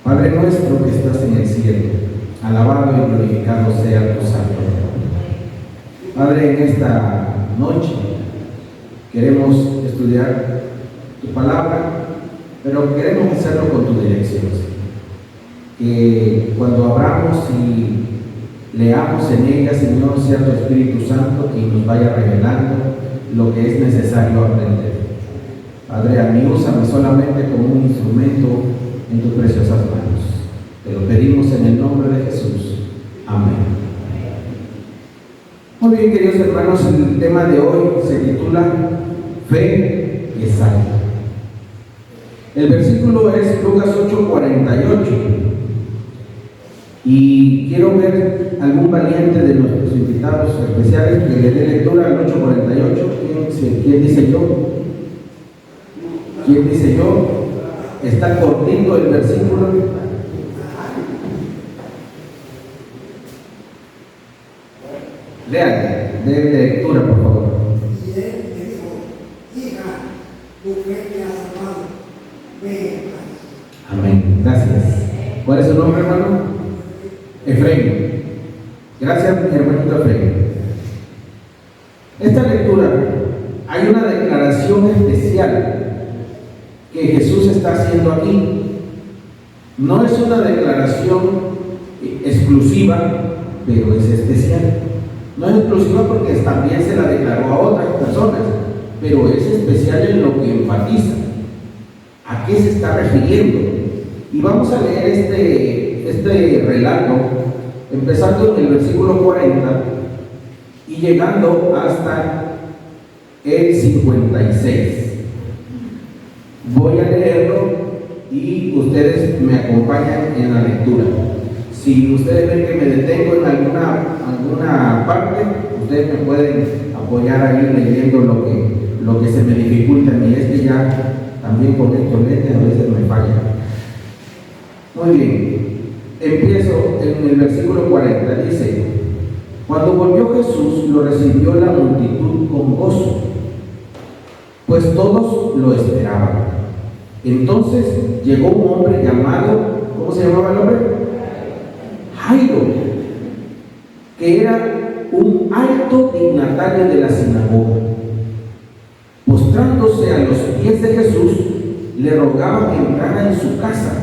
Padre nuestro que estás en el cielo, alabado y glorificado sea tu santo nombre. Padre, en esta noche queremos estudiar tu palabra, pero queremos hacerlo con tu dirección, Señor. Que cuando abramos y leamos en ella, Señor, sea tu Espíritu Santo quien nos vaya revelando lo que es necesario aprender. Padre, a mí úsame solamente como un instrumento en tus preciosas manos. Te lo pedimos en el nombre de Jesús. Amén. Muy bien, queridos hermanos, el tema de hoy se titula Fe que salva. El versículo es Lucas 8:48. Y quiero ver algún valiente de nuestros invitados especiales que le dé lectura al 8:48. ¿Quién dice yo? ¿Quién dice yo? Está cortito el versículo. Léale, de lectura, por favor. Y él le dijo: hija, tu fe te ha salvado, ve en paz. Amén. Gracias. ¿Cuál es su nombre, hermano? Efraín. Gracias, mi hermanito Efraín. Esta lectura hay una declaración especial que Jesús está haciendo aquí. No es una declaración exclusiva, pero es especial. No es exclusiva porque también se la declaró a otras personas, pero es especial en lo que enfatiza. ¿A qué se está refiriendo? Y vamos a leer este relato, empezando en el versículo 40 y llegando hasta el 56. Voy a leerlo y ustedes me acompañan en la lectura. Si ustedes ven que me detengo en alguna parte, ustedes me pueden apoyar ahí leyendo lo que se me dificulta a mí. Es que ya también con estos lentes a veces me falla. Muy bien, empiezo en el versículo 40. Dice: cuando volvió Jesús, lo recibió la multitud con gozo, pues todos lo esperaban. Entonces llegó un hombre llamado, ¿cómo se llamaba el hombre? Jairo, que era un alto dignatario de la sinagoga. Postrándose a los pies de Jesús, le rogaba que entrara en su casa,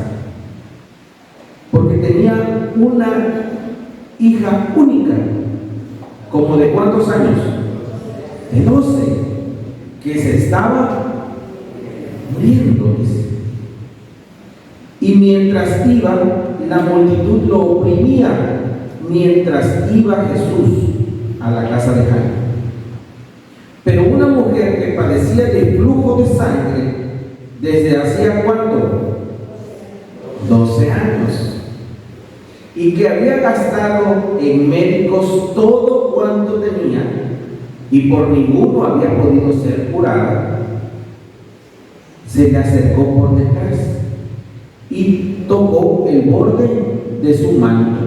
porque tenía una hija única, como de ¿cuántos años? De 12, que se estaba muriendo, dice. Y mientras iba, la multitud lo oprimía, mientras iba Jesús a la casa de Jairo. Pero una mujer que padecía de flujo de sangre desde hacía ¿cuánto? 12 años. Y que había gastado en médicos todo cuanto tenía, y por ninguno había podido ser curada, se le acercó por detrás y tocó el borde de su manto.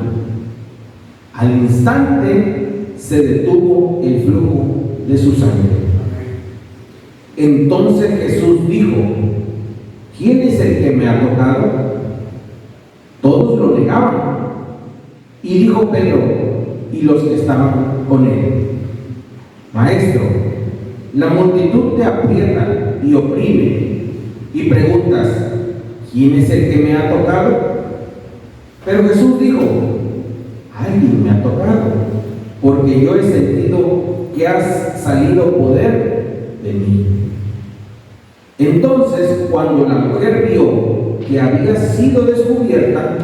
Al instante se detuvo el flujo de su sangre. Entonces Jesús dijo: ¿quién es el que me ha tocado? Todos lo negaban. Y dijo Pedro y los que estaban con él: Maestro, la multitud te aprieta y oprime, y preguntas: ¿quién es el que me ha tocado? Pero Jesús dijo: alguien me ha tocado, porque yo he sentido que has salido poder de mí. Entonces, cuando la mujer vio que había sido descubierta,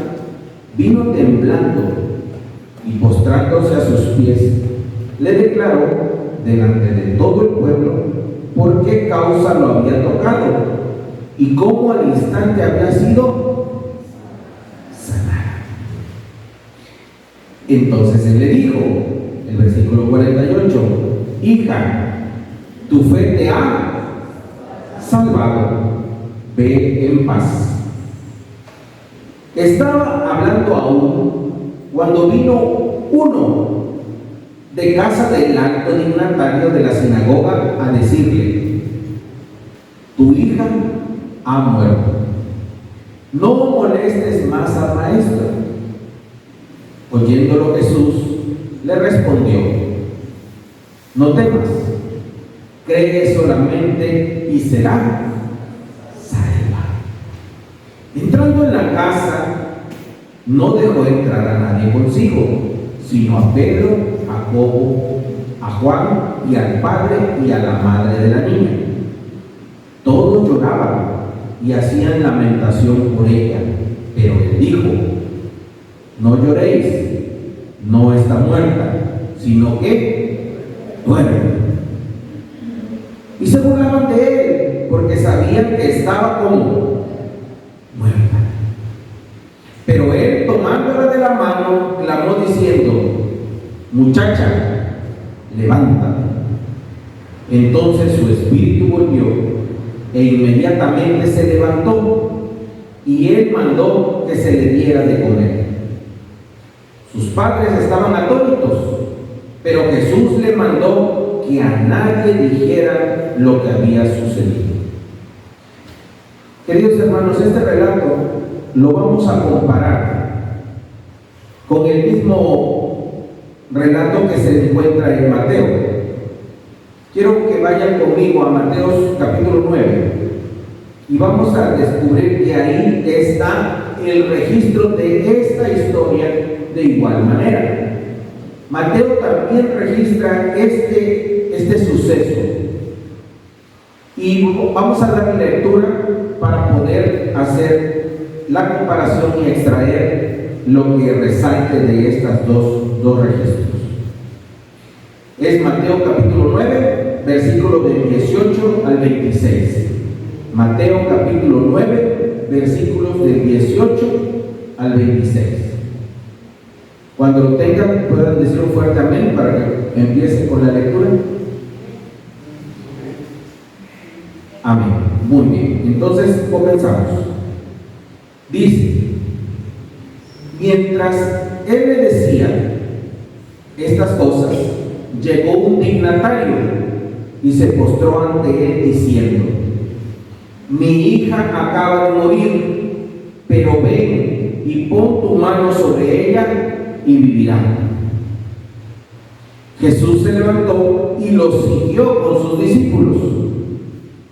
vino temblando y postrándose a sus pies, le declaró delante de todo el pueblo por qué causa lo había tocado y cómo al instante había sido sanada. Entonces él le dijo, el versículo 48: hija, tu fe te ha salvado, ve en paz. Estaba hablando aún cuando vino uno de casa del alto dignatario de la sinagoga a decirle: tu hija ha muerto, no molestes más al maestro. Oyéndolo Jesús le respondió: no temas, cree solamente y será salva. Entrando en la casa, no dejó entrar a nadie consigo, sino a Pedro, a Jacobo, a Juan y al padre y a la madre de la niña. Todos lloraban y hacían lamentación por ella, pero él dijo: no lloréis, no está muerta, sino que duerme. Y se burlaban de él, porque sabían que estaba como muerta. Pero él, tomándola de la mano, clamó diciendo: muchacha, levántate. Entonces su espíritu volvió, e inmediatamente se levantó, y él mandó que se le diera de comer. Sus padres estaban atónitos, pero Jesús le mandó que a nadie dijera lo que había sucedido. Queridos hermanos, este relato lo vamos a comparar con el mismo relato que se encuentra en Mateo. Quiero que vayan conmigo a Mateo capítulo 9 y vamos a descubrir que ahí está el registro de esta historia de igual manera. Mateo también registra este suceso y vamos a dar lectura para poder hacer la comparación y extraer lo que resalte de estos dos registros. Es Mateo capítulo 9, versículo del 18 al 26. Mateo capítulo 9, versículos del 18 al 26. Cuando lo tengan, puedan decir un fuerte amén para que empiece con la lectura. Amén. Muy bien. Entonces, comenzamos. Dice: mientras él le decía estas cosas, llegó un dignatario y se postró ante él diciendo: mi hija acaba de morir, pero ven y pon tu mano sobre ella y vivirá. Jesús se levantó y lo siguió con sus discípulos.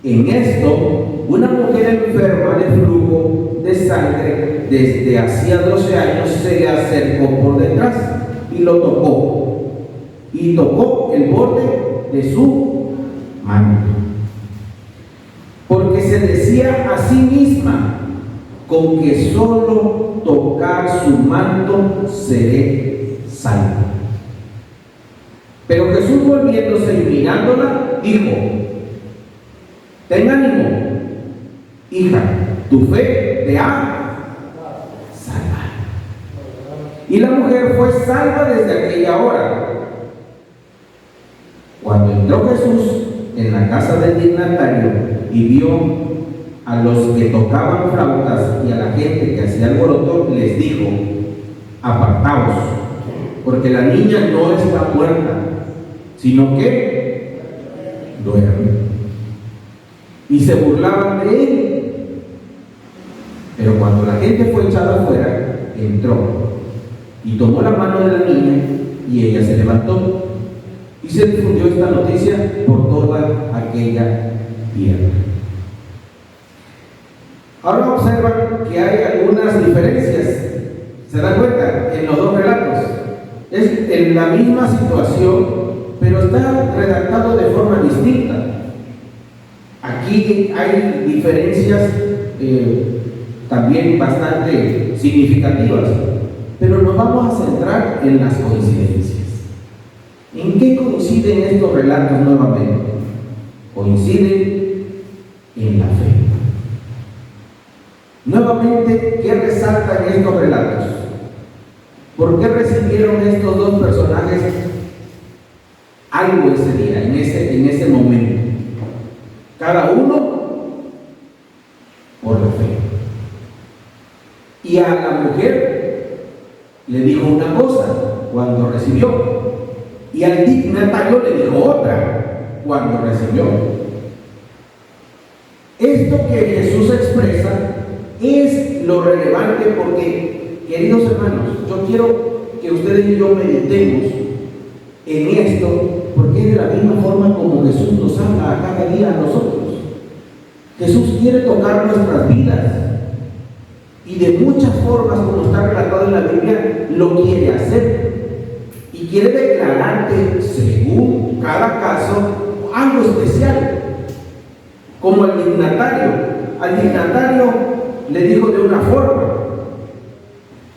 En esto, una mujer enferma de flujo de sangre desde hacía 12 años se le acercó por detrás y lo tocó. Y tocó el borde de su manto. Porque se decía a sí misma: con que solo tocar su manto seré salvo. Pero Jesús, volviéndose y mirándola, dijo: ten ánimo, hija, tu fe te ha salvado. Y la mujer fue salva desde aquella hora. Cuando entró Jesús en la casa del dignatario y vio a los que tocaban flautas y a la gente que hacía alboroto, les dijo: apartaos, porque la niña no está muerta, sino que duerme. Y se burlaban de él. Pero cuando la gente fue echada afuera, entró y tomó la mano de la niña, y ella se levantó. Y se difundió esta noticia por toda aquella tierra. Ahora observan que hay algunas diferencias. ¿Se dan cuenta? En los dos relatos es en la misma situación, pero está redactado de forma distinta. Aquí hay diferencias también bastante significativas, pero nos vamos a centrar en las coincidencias. ¿En qué coinciden estos relatos nuevamente? Coinciden en la fe. Nuevamente, ¿qué resaltan estos relatos? ¿Por qué recibieron estos dos personajes algo ese día, en ese momento? Cada uno por la fe. Y a la mujer le dijo una cosa cuando recibió, y al dignatario le dijo otra cuando recibió. Esto que Jesús expresa es lo relevante, porque, queridos hermanos, yo quiero que ustedes y yo meditemos en esto, porque es de la misma forma como Jesús nos habla a cada día a nosotros. Jesús quiere tocar nuestras vidas y de muchas formas, como está relatado en la Biblia, lo quiere hacer y quiere declararte, según cada caso, algo especial, como al dignatario. Al dignatario le dijo de una forma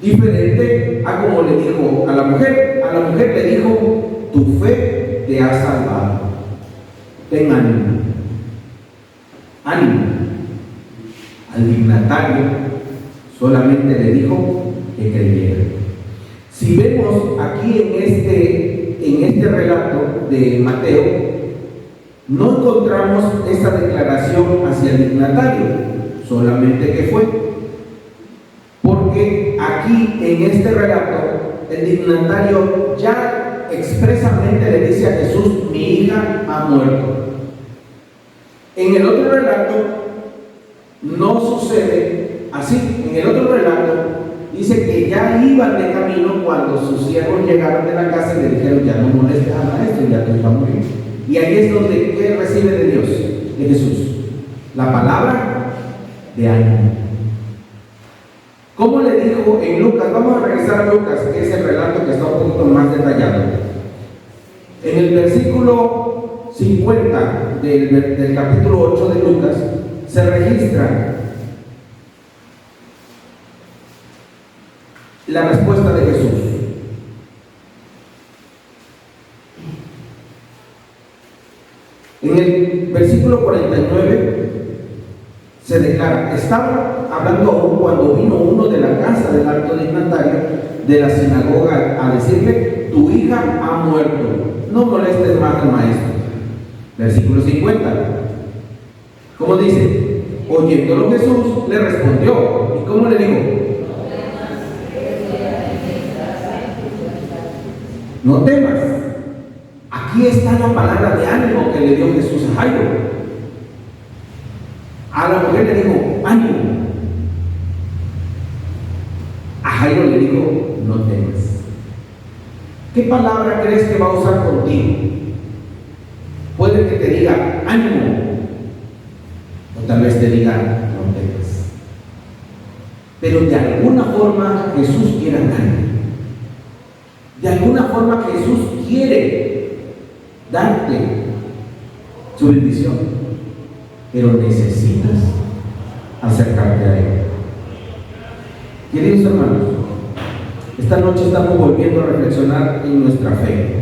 diferente a como le dijo a la mujer. A la mujer le dijo: tu fe te ha salvado, ten ánimo. Ánimo. Al dignatario solamente le dijo que creyera. Si vemos aquí en este relato de Mateo, no encontramos esa declaración hacia el dignatario, solamente que fue. Porque aquí en este relato, el dignatario ya expresamente le dice a Jesús: mi hija ha muerto. En el otro relato no sucede así. En el otro relato dice que ya iban de camino cuando sus siervos llegaron de la casa y le dijeron: ya no molestes al maestro, ya tu hija murió. Y ahí es donde, ¿qué recibe de Dios? De Jesús. La palabra de ánimo. ¿Cómo le dijo en Lucas? Vamos a regresar a Lucas, que es el relato que está un poquito más detallado. En el versículo 50 del capítulo 8 de Lucas se registra la respuesta de Jesús. En el versículo 49 se declara: estaba hablando aún cuando vino uno de la casa del alto dignatario de la sinagoga a decirle: tu hija ha muerto, no molestes más al maestro. Versículo 50. ¿Cómo dice? Oyéndolo Jesús le respondió. ¿Y cómo le dijo? No temas. Aquí está la palabra de ánimo que le dio Jesús a Jairo. A la mujer le dijo: ánimo. A Jairo le dijo: no temas. ¿Qué palabra crees que va a usar contigo? Puede que te diga ánimo, o tal vez te diga no temas. Pero de alguna forma Jesús quiere ánimo. De alguna forma Jesús quiere darte su bendición, pero necesitas acercarte a Él. Queridos hermanos, esta noche estamos volviendo a reflexionar en nuestra fe.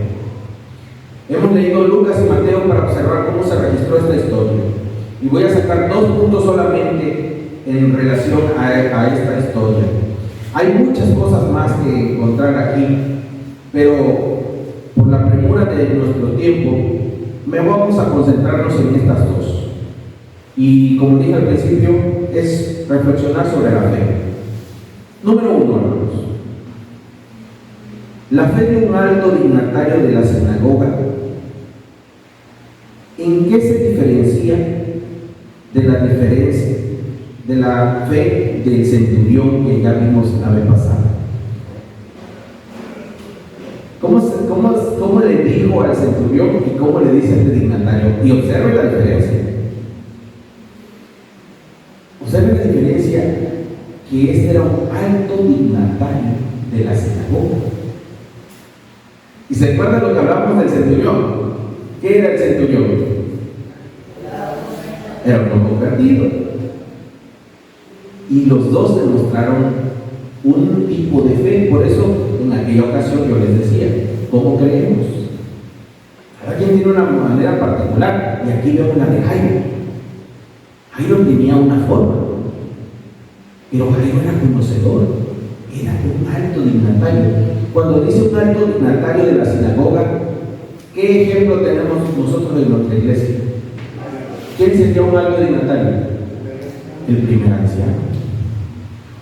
Hemos leído Lucas y Mateo para observar cómo se registró esta historia. Y voy a sacar 2 puntos solamente en relación a esta historia. Hay muchas cosas más que encontrar aquí, pero por la premura de nuestro tiempo, vamos a concentrarnos en estas 2. Y como dije al principio, es reflexionar sobre la fe. Número 1, hermanos. La fe de un alto dignatario de la sinagoga, ¿en qué se diferencia de la fe del centurión que ya vimos la vez pasada? ¿Cómo le dijo al centurión y cómo le dice a este dignatario? Y observe la diferencia. Observe la diferencia, que este era un alto dignatario de la sinagoga. ¿Y se acuerdan lo que hablamos del centurión? ¿Qué era el centurión? Era un no convertido. Y los dos demostraron un tipo de fe. Por eso en aquella ocasión yo les decía: ¿cómo creemos? Cada quien tiene una manera particular. Y aquí vemos la de Jairo. Jairo tenía una forma, pero Jairo era conocedor, era un alto dignatario. Cuando dice un alto dignatario de la sinagoga, ¿qué ejemplo tenemos nosotros en nuestra iglesia? ¿Quién sería un alto dignatario? El primer anciano.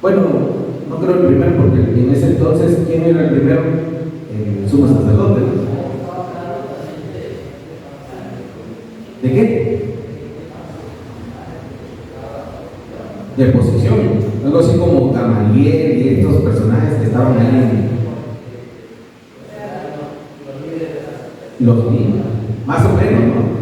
Bueno, no creo el primero, porque en ese entonces, ¿quién era el primero? El sumo sacerdote, ¿no? ¿De qué? De posición, algo así como Gamaliel y estos personajes que estaban ahí los líderes, más o menos, ¿no?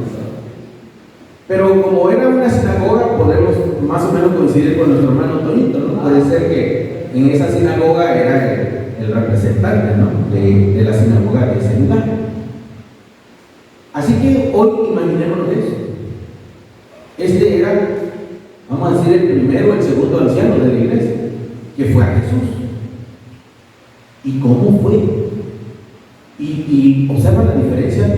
Pero como era una sinagoga, podemos más o menos coincidir con nuestro hermano Tonito, ¿no? Puede ser que en esa sinagoga era el representante, ¿no? de la sinagoga de ese lugar. Así que hoy imaginémonos eso. Este era, vamos a decir, el primero o el segundo anciano de la iglesia, que fue a Jesús. ¿Y cómo fue? Y observa la diferencia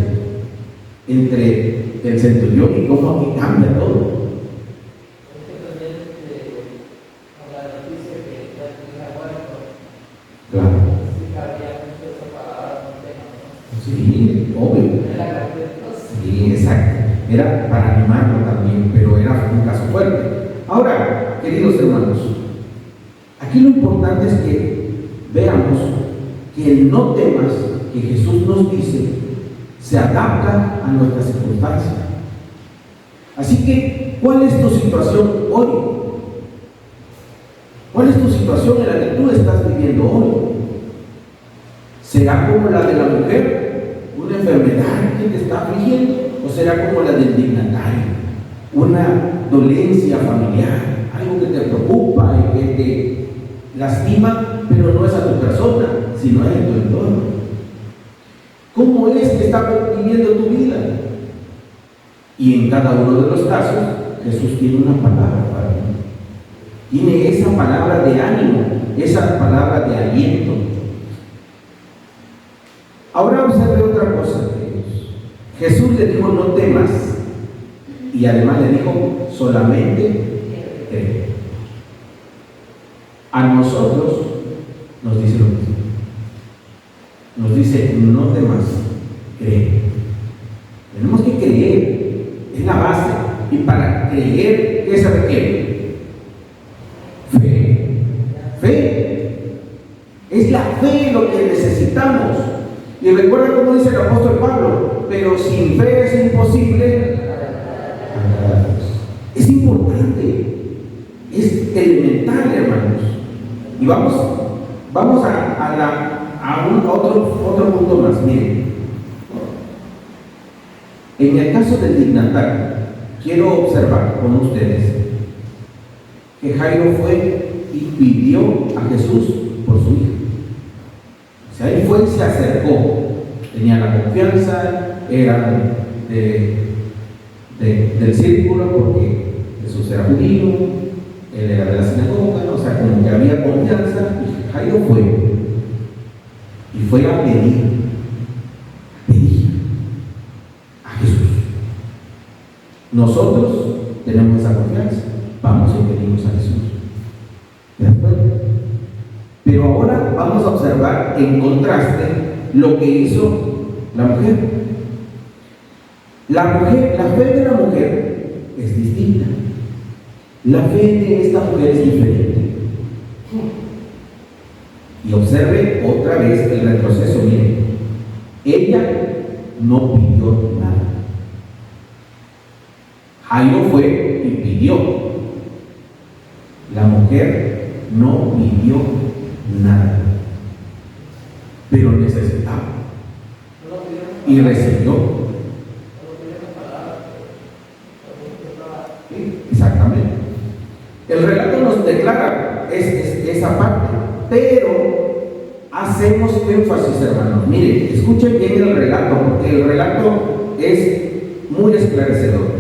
entre el centurión y cómo aquí cambia todo. Claro. Sí, obvio. Sí, exacto. Era para animarlo también, pero era un caso fuerte. Ahora, queridos hermanos, aquí lo importante es que veamos que el no temas que Jesús nos dice se adapta a nuestras circunstancias. Así que, ¿cuál es tu situación hoy? ¿Cuál es tu situación en la que tú estás viviendo hoy? ¿Será como la de la mujer, una enfermedad que te está afligiendo? ¿O será como la del dignatario, una dolencia familiar, algo que te preocupa y que te lastima, pero no es a tu persona, sino es en tu entorno? ¿Cómo es que estás viviendo tu vida? Y en cada uno de los casos, Jesús tiene una palabra para ti. Tiene esa palabra de ánimo, esa palabra de aliento. Ahora observe otra cosa, queridos. Jesús le dijo: no temas. Y además le dijo: solamente cree. A nosotros nos dice lo mismo. Nos dice: no temas, cree. Tenemos que creer. Es la base. Y para creer, ¿qué se requiere? Fe. Fe. Es la fe lo que necesitamos. Y recuerda cómo dice el apóstol Pablo: pero sin fe es imposible. Es importante. Es elemental, hermanos. Y vamos a otro punto más. Miren, en el caso del dignatario, quiero observar con ustedes que Jairo fue y pidió a Jesús por su hija. O sea, él fue y se acercó, tenía la confianza, era del círculo, porque Jesús era judío, él era de la sinagoga, o sea, como que había confianza, y Jairo fue a pedir a Jesús. Nosotros tenemos esa confianza, vamos y pedimos a Jesús. ¿De acuerdo? Pero ahora vamos a observar en contraste lo que hizo la mujer. La fe de la mujer es distinta. La fe de esta mujer es diferente. Y observe otra vez el retroceso. Miren, ella no pidió nada. Jairo fue y pidió. La mujer no pidió nada, pero necesitaba y recibió. ¿Sí? Exactamente. El relato nos declara esa parte, pero hacemos énfasis, hermanos. Miren, escuchen bien el relato, porque el relato es muy esclarecedor.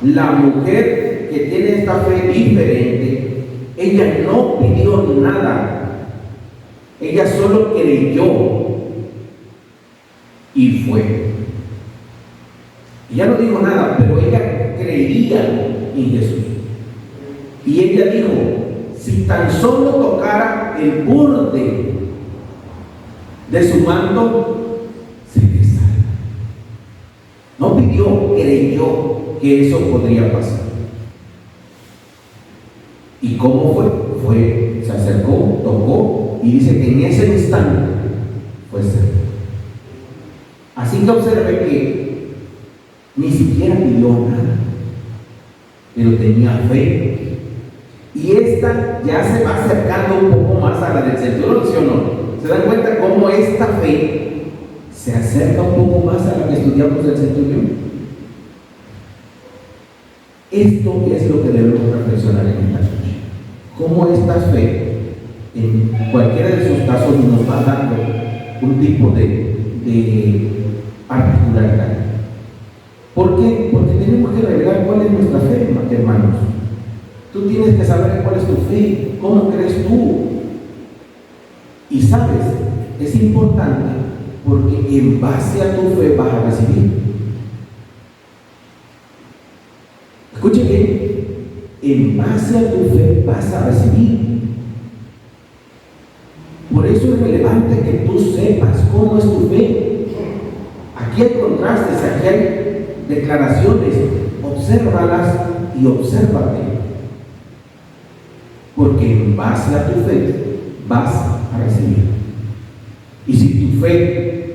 La mujer que tiene esta fe diferente, ella no pidió nada. Ella solo creyó y fue. Ella no dijo nada, pero ella creía en Jesús. Y ella dijo: si tan solo tocara el borde de su manto, seré salva. No pidió, creyó que eso podría pasar. ¿Y cómo fue? Se acercó, tocó, y dice que en ese instante fue cerca. Así que observe que ni siquiera pidió nada, pero tenía fe Y esta ya se va acercando un poco más a la del centurión, ¿sí o no? ¿Se dan cuenta cómo esta fe se acerca un poco más a la que estudiamos del centurión? Esto es lo que debemos reflexionar en esta noche. Cómo esta fe, en cualquiera de esos casos, nos va dando un tipo de particularidad. ¿Por qué? Porque tenemos que revelar cuál es nuestra fe, hermanos. Tú tienes que saber cuál es tu fe, cómo crees tú. Y sabes, es importante porque en base a tu fe vas a recibir. Escuche bien, en base a tu fe vas a recibir. Por eso es relevante que tú sepas cómo es tu fe. Aquí hay contrastes, aquí hay declaraciones. Obsérvalas y obsérvate. Porque en base a tu fe vas a recibir. Y si tu fe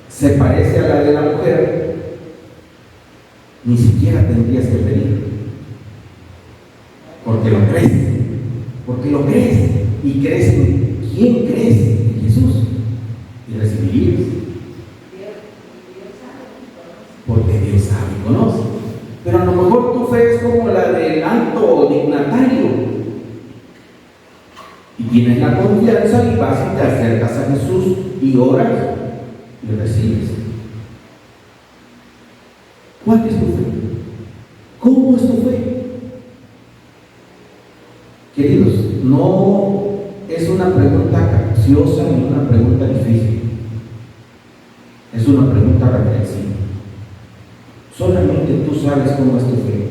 se parece a la de la mujer, ni siquiera tendrías que pedir. Porque lo crees. Porque lo crees. Y crees en quién crees, en Jesús. Y recibirías. Porque Dios sabe y conoce. Pero a lo mejor tu fe es como la del alto dignatario. Y tienes la confianza y vas y te acercas a Jesús y oras y recibes. ¿Cuál es tu fe? ¿Cómo es tu fe? Queridos, no es una pregunta capciosa ni una pregunta difícil. Es una pregunta reflexiva. Solamente tú sabes cómo es tu fe.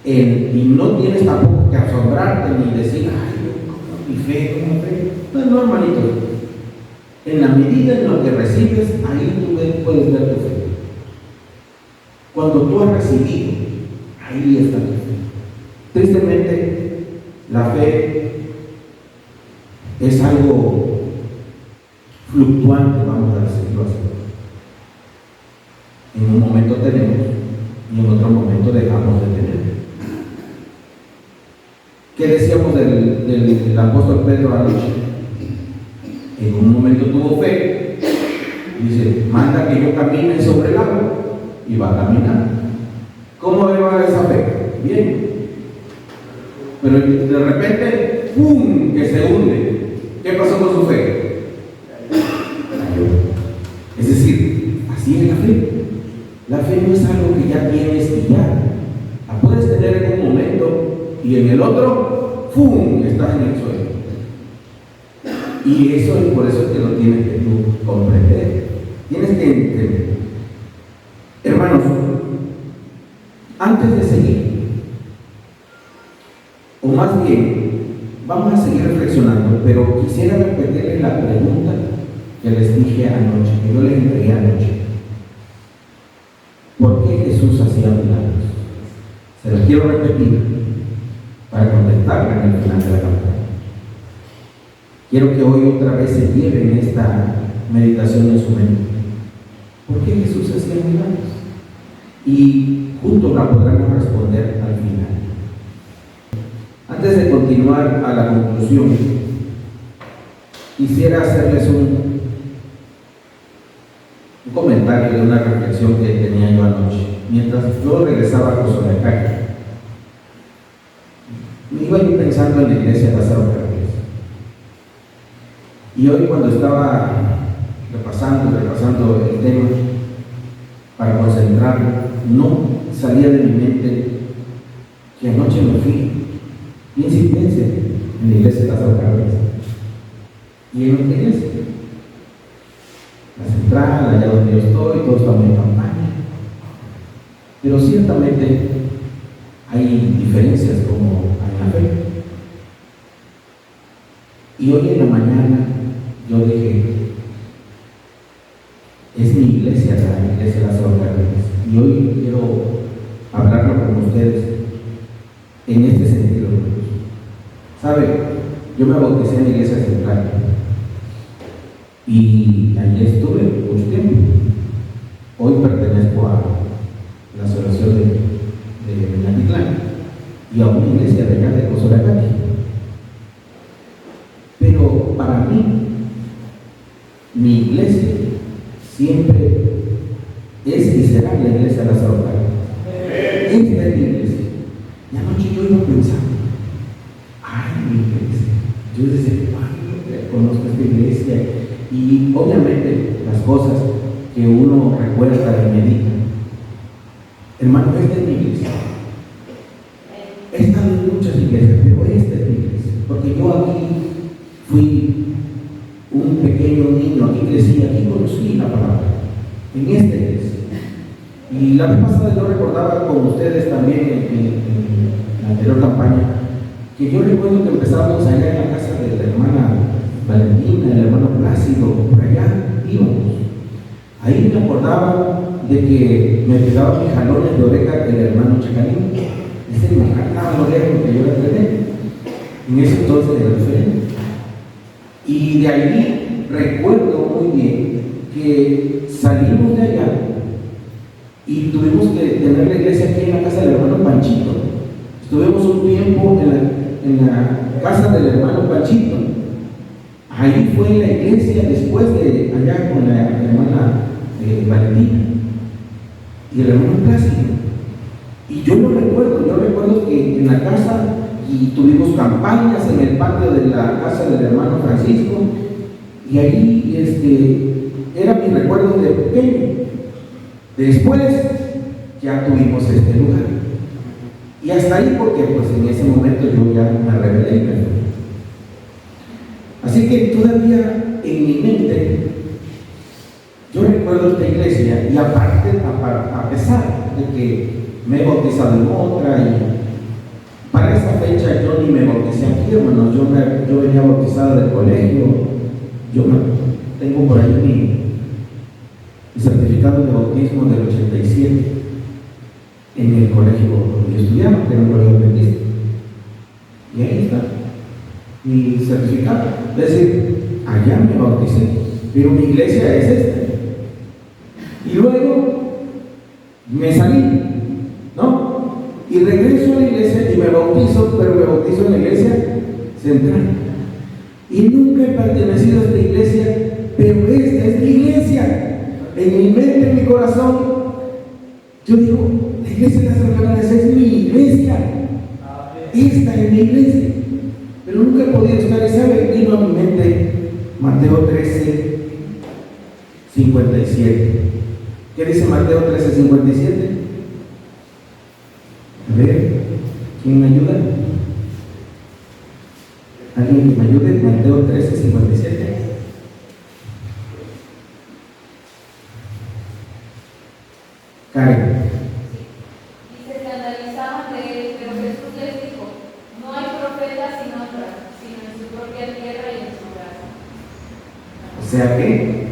Y no tienes tampoco que asombrarte ni decir, ay, ¿cómo mi fe? ¿Cómo fe? No, hermanito. En la medida en lo que recibes, ahí tú puedes ver tu fe. Cuando tú has recibido, ahí está tu fe. Tristemente, la fe es algo fluctuante, vamos a decirlo así. En un momento tenemos y en otro momento dejamos de tener. ¿Qué decíamos del apóstol Pedro anoche? En un momento tuvo fe, dice, manda que yo camine sobre el agua, y va a caminar. ¿Cómo va esa fe? Bien. Pero de repente, ¡pum!, que se hunde. ¿Qué pasó con su fe? Es decir, así es la fe. La fe no es algo que ya tienes y ya. La puedes tener en un momento y en el otro, ¡pum!, estás en el suelo. Y eso es por eso que lo tienes que tú comprender. Tienes que entender. Hermanos, antes de seguir, o más bien, vamos a seguir reflexionando, pero quisiera repetirles la pregunta que les dije anoche, que yo les entregué anoche. ¿Por qué Jesús hacía milagros? Se los quiero repetir para contestarla en el final de la campaña. Quiero que hoy otra vez se lleven esta meditación en su mente. ¿Por qué Jesús hacía milagros? Y juntos la podremos responder al final. Antes de continuar a la conclusión, quisiera hacerles un comentario de una reflexión que tenía yo anoche. Mientras yo regresaba a Cozolecaca, me iba yo pensando en la iglesia de Lázaro Cárdenas. Y hoy, cuando estaba repasando el tema para concentrarme, no salía de mi mente que anoche me fui. Piense en la iglesia de Lázaro Cárdenas y en otra iglesia, la central, allá donde yo estoy, todos estamos en campaña. Pero ciertamente hay diferencias como en la fe. Y hoy en la mañana yo dije, es mi iglesia, la iglesia de Lázaro Cárdenas, y hoy quiero hablarlo con ustedes en este sentido. ¿Sabe? Yo me bauticé en la iglesia central y allí estuve mucho tiempo. Hoy pertenezco a la asociación de Benatitlán y a una iglesia de allá de Cozoacati. Pero para mí, mi iglesia siempre es y será la iglesia de la Salud. Esta es mi iglesia. Y anoche yo iba pensando, ay, mi iglesia. Yo desde cuándo conozco esta iglesia, y obviamente las cosas que uno recuerda y medita. Hermano, esta es mi iglesia. He estado en muchas iglesias, pero esta es mi iglesia, porque yo aquí fui un pequeño niño, aquí crecí, aquí conocí la palabra, en esta iglesia. Y la vez pasada yo recordaba con ustedes también en la anterior campaña, que yo recuerdo que empezamos allá en la casa de la hermana Valentina, el hermano Plácido, por allá íbamos. Ahí me acordaba de que me pegaba mis jalones de oreja el hermano Chacalín. Ese me jalaba la oreja porque yo la entrené. En ese entonces era diferente. Y de ahí recuerdo muy bien que salimos de allá y tuvimos que tener la iglesia aquí en la casa del hermano Panchito. Estuvimos un tiempo en la casa del hermano Panchito. Ahí fue la iglesia después de allá con la hermana Valentina y el hermano Plácido. Y yo recuerdo que en la casa y tuvimos campañas en el patio de la casa del hermano Francisco, y ahí era mi recuerdo de pequeño. Después ya tuvimos este lugar. Y hasta ahí porque pues en ese momento yo ya me rebelé y me fui. Así que todavía en mi mente yo recuerdo esta iglesia, y aparte, a pesar de que me he bautizado en otra, y para esa fecha yo ni me bauticé aquí, hermanos, yo venía bautizado del colegio, tengo por ahí mi certificado de bautismo del 87 en el colegio donde yo estudiaba, que era un colegio adventista. Y ahí está mi certificado. Es decir, allá me bauticé, pero mi iglesia es esta. Y luego me salí, ¿no? Y regreso a la iglesia y me bautizo, pero me bautizo en la iglesia central. Y nunca he pertenecido a esta iglesia, pero esta es mi iglesia. En mi mente, en mi corazón, yo digo, la iglesia de las Hermanas es mi iglesia. Esta es mi iglesia. Pero nunca he podido estar, y sabe, vino a mi mente Mateo 13, 57. ¿Qué dice Mateo 13, 57? A ver, ¿quién me ayuda? ¿Alguien que me ayude? Mateo 13, 57. Karen. Dice, se analizaban de él, pero Jesús les dijo, no hay profeta sino en su propia tierra y en su casa. O sea que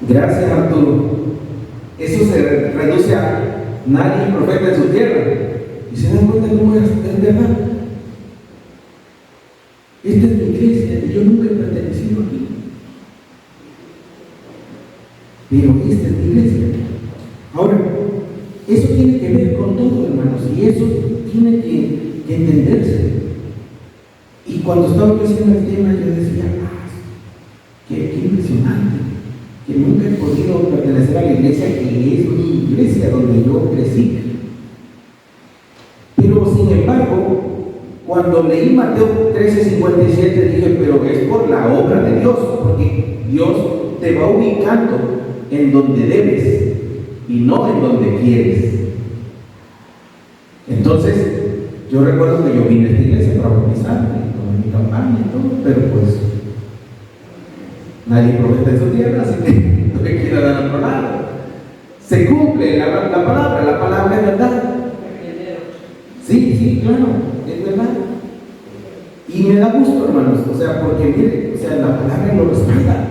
gracias, Arturo. Eso se reduce a nadie es profeta en su tierra. Y se dan cuenta cómo es verdad. Esta es mi iglesia y yo nunca he pertenecido aquí. Pero esta es mi iglesia. Ahora, eso tiene que ver con todo, hermanos, y eso tiene que entenderse. Y cuando estaba yo haciendo el tema, yo decía, qué impresionante, que nunca he podido pertenecer a la iglesia que es mi iglesia, donde yo crecí. Pero sin embargo, cuando leí Mateo 13:57, dije, pero es por la obra de Dios, porque Dios te va ubicando en donde debes y no en donde quieres. Entonces, yo recuerdo que yo vine a esta iglesia para bautizarme, con mi campaña y todo, pero pues nadie profeta en su tierra, así que no me quiero dar a otro lado. Se cumple la palabra es verdad. Sí, claro, es verdad. Y me da gusto, hermanos, o sea, porque mire, o sea, la palabra lo respalda.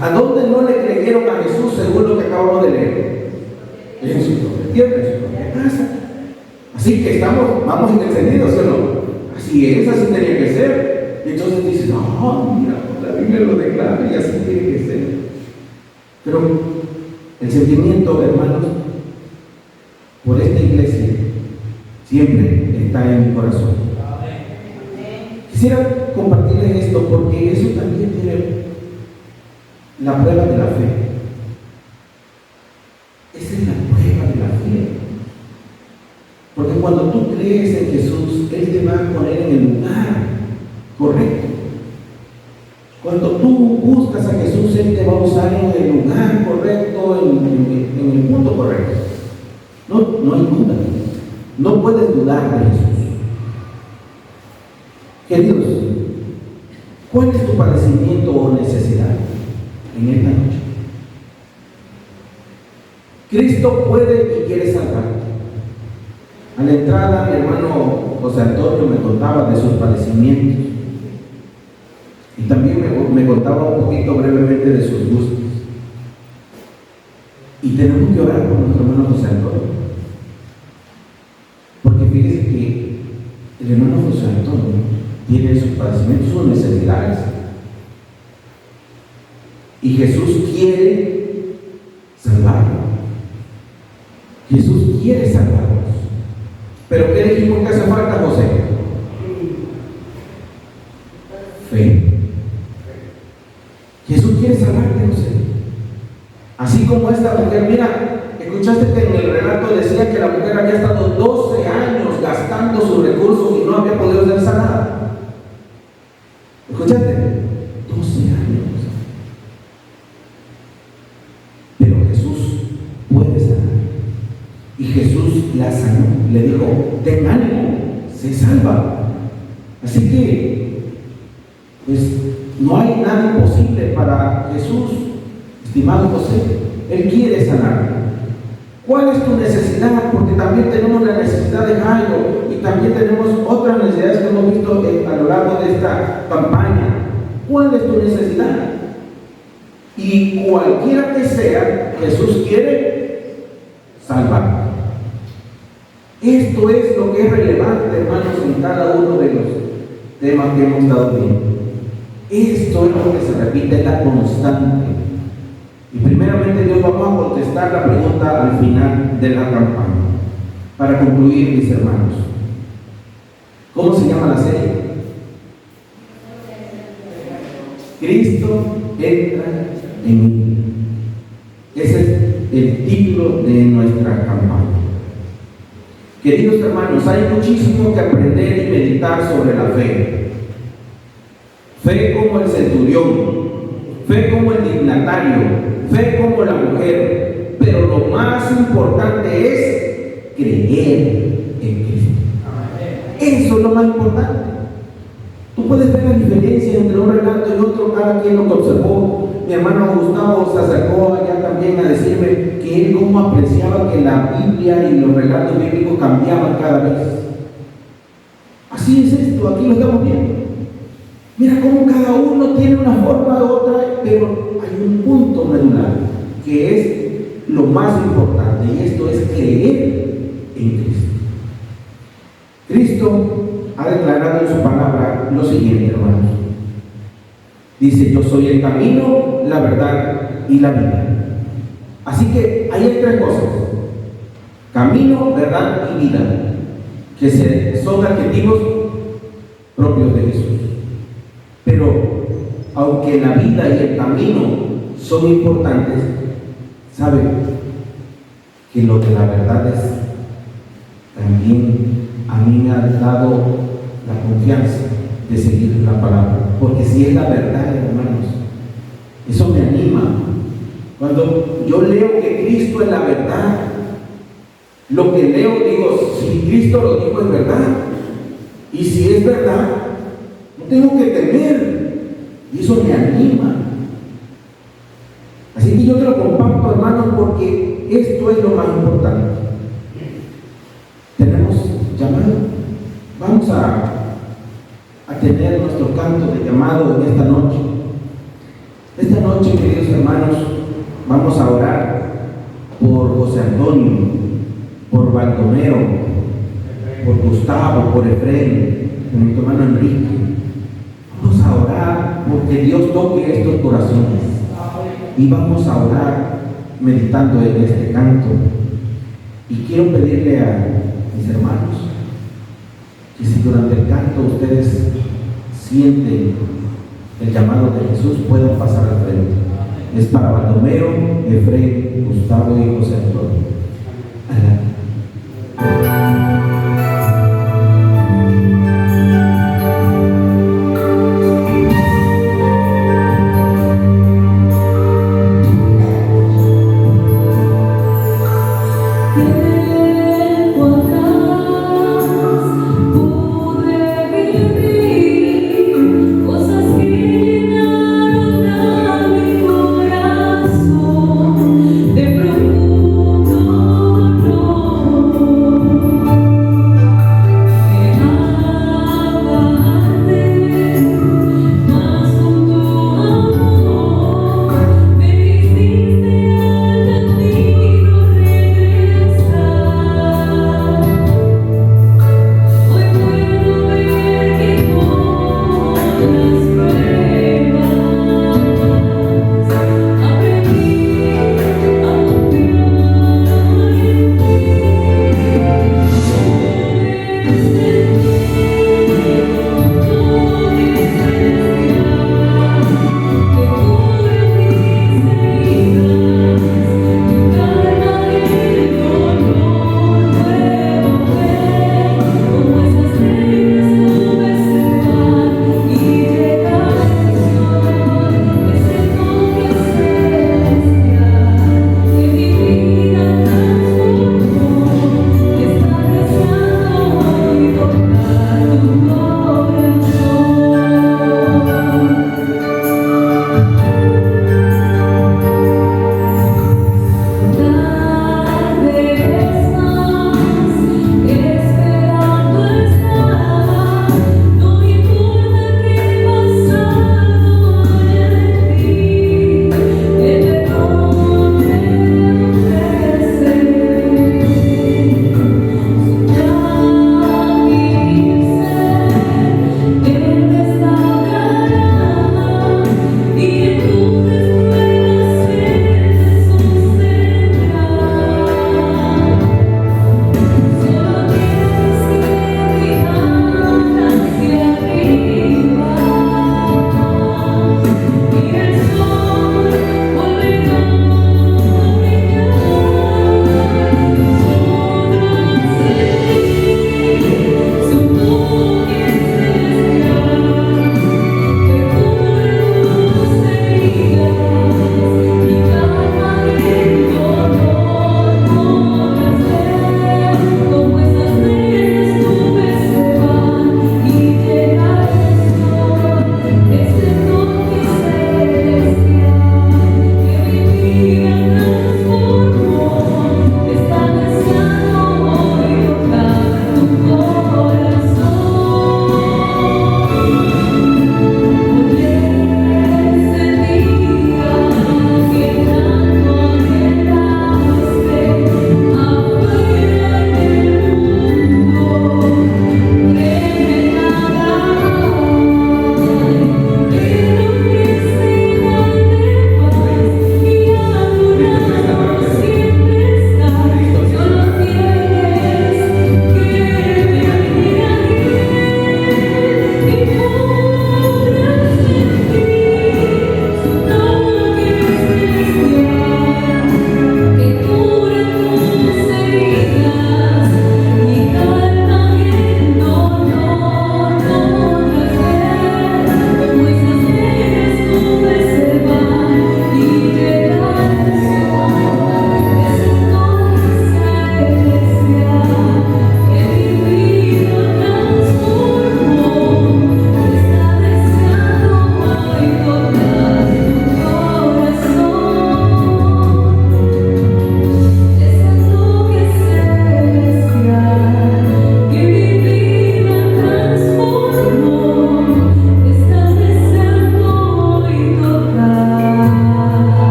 ¿A dónde no le creyeron a Jesús según lo que acabamos de leer? En su propia tierra, en su propia casa. Así que vamos encendidos, ¿sí o no? Así es, así tenía que ser. Y entonces dices, no, mira, la Biblia lo declara y así tiene que ser. Pero el sentimiento, hermanos, por esta iglesia siempre está en mi corazón. Quisiera compartirles esto porque eso también tiene la prueba de la fe. Esa es la prueba de la fe. Porque cuando tú crees en Jesús, Él te va a poner en el lugar correcto. Cuando tú buscas a Jesús, Él te va a usar en el lugar correcto, en el punto correcto. No hay duda. No puedes dudar de Jesús. Queridos, ¿cuál es tu padecimiento o necesidad en esta noche? Cristo puede y quiere salvarte. A la entrada, mi hermano José Antonio me contaba de sus padecimientos y también me contaba un poquito brevemente de sus gustos. Y tenemos que orar por nuestro hermano José Antonio, porque fíjese que el hermano José Antonio tiene sus padecimientos, sus necesidades, y Jesús quiere salvarlo. Jesús quiere salvarnos. ¿Pero qué dijimos que hace falta, José? Fe. Jesús quiere salvarte, José. Así como esta mujer, mira, escuchaste que en el relato decía que la mujer había estado 12 años gastando sus recursos y no había podido ser sanada. ¿Escuchaste? 12 años. Pero Jesús puede sanar. Y Jesús la sanó. Le dijo, ten ánimo, se salva. Así que, pues, no hay nada imposible para Jesús, estimado José. Él quiere sanar. ¿Cuál es tu necesidad? Porque también tenemos la necesidad de Jairo y también tenemos otras necesidades que hemos visto a lo largo de esta campaña. ¿Cuál es tu necesidad? Y cualquiera que sea, Jesús quiere salvar. Esto es lo que es relevante, hermanos, en cada uno de los temas que hemos estado viendo. Esto es lo que se repite, la constante. Y primeramente Dios, vamos a contestar la pregunta al final de la campaña. Para concluir, mis hermanos, ¿cómo se llama la serie? Cristo entra en mí. Ese es el título de nuestra campaña. Queridos hermanos, hay muchísimo que aprender y meditar sobre la fe. Fe como el centurión, fe como el dignatario, fe como la mujer, pero lo más importante es creer en Cristo. Eso es lo más importante. Tú puedes ver la diferencia entre un relato y otro, cada quien lo observó. Mi hermano Gustavo se acercó allá también a decirme que él cómo apreciaba que la Biblia y los relatos bíblicos cambiaban cada vez. Así es esto, aquí lo estamos viendo. Mira cómo cada uno tiene una forma u otra, pero hay un punto medular que es lo más importante, y esto es creer en Cristo. Cristo ha declarado en su palabra lo siguiente, hermanos. Dice, yo soy el camino, la verdad y la vida. Así que ahí hay tres cosas: camino, verdad y vida, que son adjetivos propios de Jesús. Pero aunque la vida y el camino son importantes, ¿sabe que lo de la verdad es también a mí me ha dado la confianza de seguir la palabra? Porque si es la verdad, hermanos, eso me anima. Cuando yo leo que Cristo es la verdad, lo que leo digo, si Cristo lo dijo es verdad, y si es verdad, no tengo que temer, y eso me anima. Así que yo te lo comparto, hermanos, porque esto es lo más importante. Tenemos llamado. Vamos a tener nuestro canto de llamado en esta noche. Esta noche, queridos hermanos, vamos a orar por José Antonio, por Baldomero, por Gustavo, por Efraín, por nuestro hermano Enrique. Vamos a orar porque Dios toque estos corazones. Y vamos a orar meditando en este canto. Y quiero pedirle a mis hermanos que si durante el canto ustedes sienten el llamado de Jesús, puedan pasar al frente. Es para Baldomero, Efraín, Gustavo y José Antonio. De profundo dolor.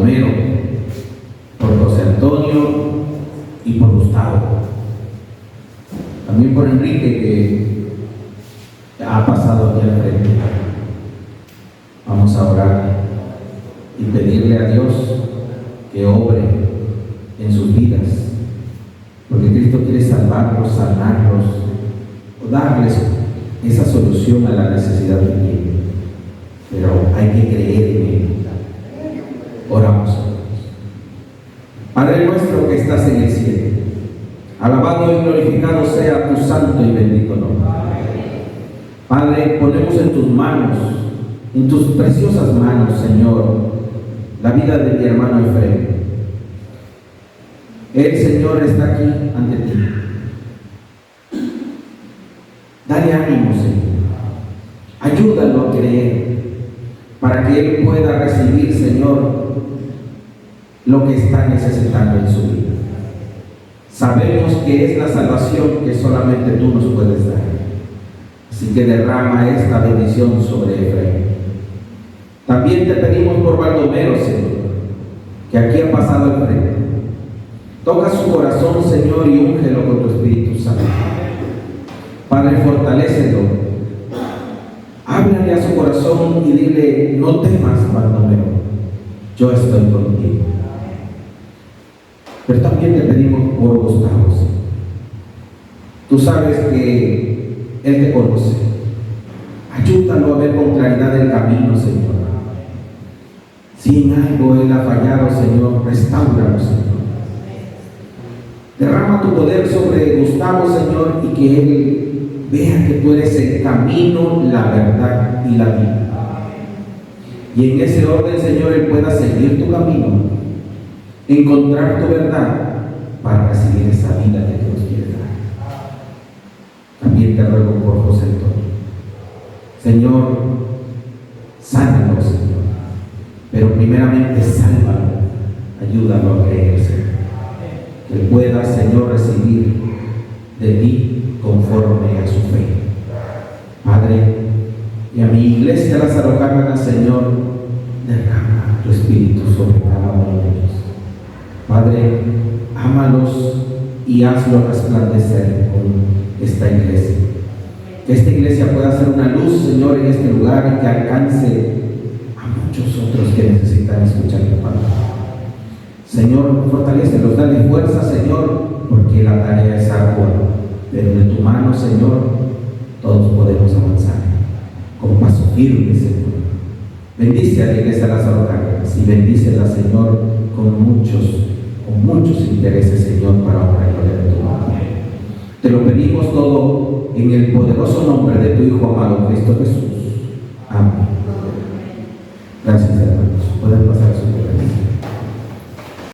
Baldomero, por José Antonio y por Gustavo. También por Enrique, que ha pasado aquí al frente. Vamos a orar y pedirle a Dios que obre en sus vidas, porque Cristo quiere salvarlos, sanarlos, o darles esa solución a la necesidad que tienen. Pero hay que creer en Él. Oramos. Padre nuestro que estás en el cielo, alabado y glorificado sea tu santo y bendito nombre. Padre, ponemos en tus manos, en tus preciosas manos, Señor, la vida de mi hermano Efraín. El Señor está aquí ante ti. Dale ánimo, Señor. Ayúdalo a creer para que Él pueda recibir, Señor, lo que está necesitando en su vida. Sabemos que es la salvación que solamente tú nos puedes dar. Así que derrama esta bendición sobre Efraín. También te pedimos por Baldomero, Señor, que aquí ha pasado al frente. Toca su corazón, Señor, y úngelo con tu Espíritu Santo. Padre, fortalécelo. Háblale a su corazón y dile: no temas, Baldomero, yo estoy contigo. Pero también te pedimos por Gustavo. Tú sabes que Él te conoce. Ayúdalo a ver con claridad el camino, Señor. Si en algo Él ha fallado, Señor, restáuralo, Señor. Derrama tu poder sobre Gustavo, Señor, y que Él vea que tú eres el camino, la verdad y la vida. Y en ese orden, Señor, Él pueda seguir tu camino, encontrar tu verdad para recibir esa vida que Dios quiere dar. También te ruego por José Antonio. Señor, sánalo, Señor, pero primeramente sálvalo, ayúdalo a creer, Señor, que pueda, Señor, recibir de ti conforme a su fe. Padre, y a mi iglesia Lázaro Cárdenas, Señor, derrama tu Espíritu sobre cada uno de ellos. Padre, ámalos y hazlo resplandecer con esta iglesia. Que esta iglesia pueda ser una luz, Señor, en este lugar y que alcance a muchos otros que necesitan escuchar tu palabra. Señor, fortalécelos, dale fuerza, Señor, porque la tarea es ardua, pero de tu mano, Señor, todos podemos avanzar con paso firme, Señor. Bendice a la iglesia Lázaro Cárdenas y bendícela, Señor, con muchos intereses, Señor, para honrar y gloria de tu nombre. Te lo pedimos todo en el poderoso nombre de tu Hijo amado, Cristo Jesús. Amén. Gracias.